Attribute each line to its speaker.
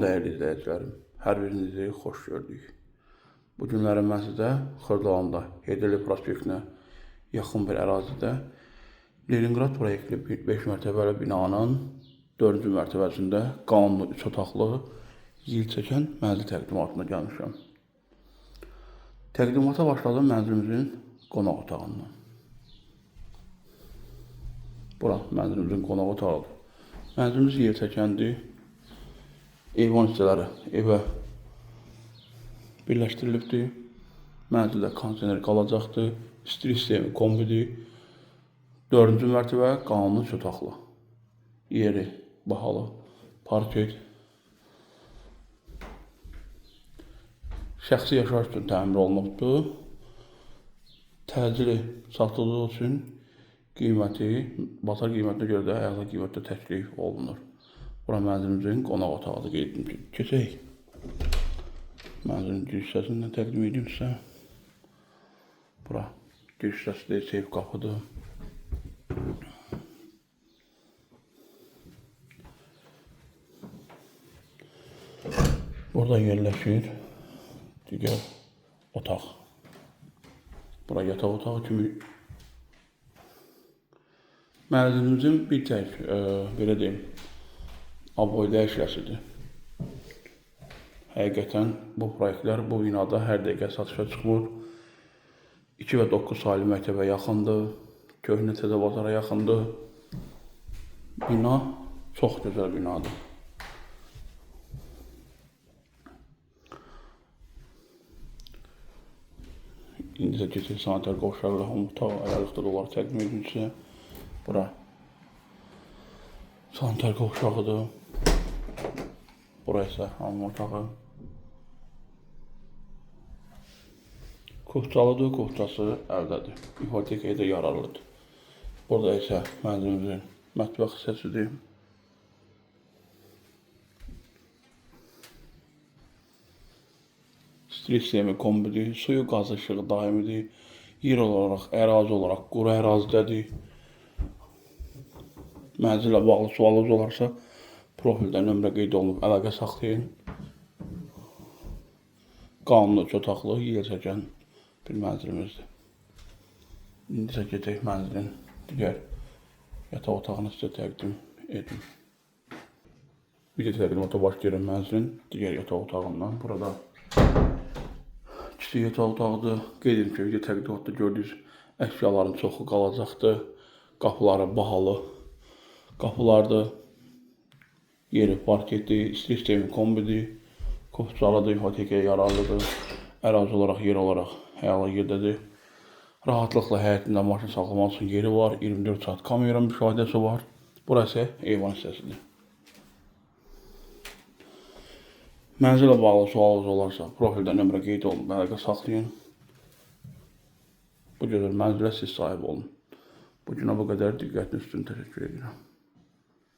Speaker 1: Salam dəyərli izləyicilərim, hər birinizi xoş gördük. Bu günlərin mən sizə Xırdalanda Heydərli prospektinə yaxın bir ərazidə Leningrad proyektli 5 mərtəbəli binanın 4-cü mərtəbəsində qanunlu 3 otaqlı yer çəkən mənzil təqdimatına gəlmişəm. Təqdimata başladım mənzilimizin qonaq otağından. Bura mənzilimizin qonaq otağıdır. Mənzilimiz yer çəkəndir. Eyvan hissələri evə birləşdirilibdir. Mənzildə kondisioner qalacaqdır. İstilik sistemi kombidir. 4-cü mərtəbə qanunlu 3 otaqlı. Yeri bahalı. Parket. Şəxsi yaşayış üçün təmir olunubdur. Təcili satıldığı üçün qiyməti, bazar qiymətinə görə də əla qiymətdə təklif olunur. Bura mənzilimizin qonaq otağıdır, qeyd etdim ki, keçək. Mənzilin giriş hissəsindən təqdim edeyim sizə. Bura giriş hissəsidir, seyf qapıdır. Burada yerləşir digər otaq. Bura yataq otağı kimi. Mənzilimizin bir tək, belə deyim, aboy dəyişiləsidir. Həqiqətən bu proyektlər bu binada hər dəqiqə satışa çıxmır. 2 və 9 saylı məktəbə yaxındır. Köhnə Təzə Bazara yaxındır. Bina çox gözəl binadır. İndi isə keçək sanitar qovşaqla mutfaq ayarlıqda da olaraq təqdim edin sizə. Bura sanitar qovşağıdır. Bura isə hamam otağı. Kuxçalıdır, kuxçası əldədir. İpotekaya da yararlıdır. Burada isə mənzilimizin mətbəx hissəsidir. İstilik sistemi kombidir, suyu, qazı, işığı daimidir. Yer olaraq, ərazi olaraq quru ərazidədir. Mənzillə bağlı sualınız olarsa, profildə nömrə qeyd olunub, əlaqə saxlayın. Qanunlu 3 otaqlı yer çəkən bir mənzilimizdir. İndi isə keçək mənzilin digər yataq otağını sizə təqdim edim. Video təqdimata başlayırım mənzilin digər yataq otağından. Burada kiçik yataq otağıdır. Qeyd edim ki, video təqdimatda gördüyünüz əşyaların çoxu qalacaqdır. Qapıları bahalı qapılardır. Yeri parketdir, istilik sistemi kombidir, kuxçalıdır, ipotekaya yararlıdır. Ərazi olaraq, yer olaraq əla yerdədir. Rahatlıqla həyətində maşın saxlamaq üçün yeri var. 24 saat kamera müşahidəsi var. Burası eyvan hissəsidir. Mənzilə bağlı sualınız olarsa, profildə nömrə qeyd olunub, əlaqə saxlayın. Bu gözəl mənzilə siz sahib olun. Bu günə bu qədər, diqqətiniz üçün təşəkkür edirəm.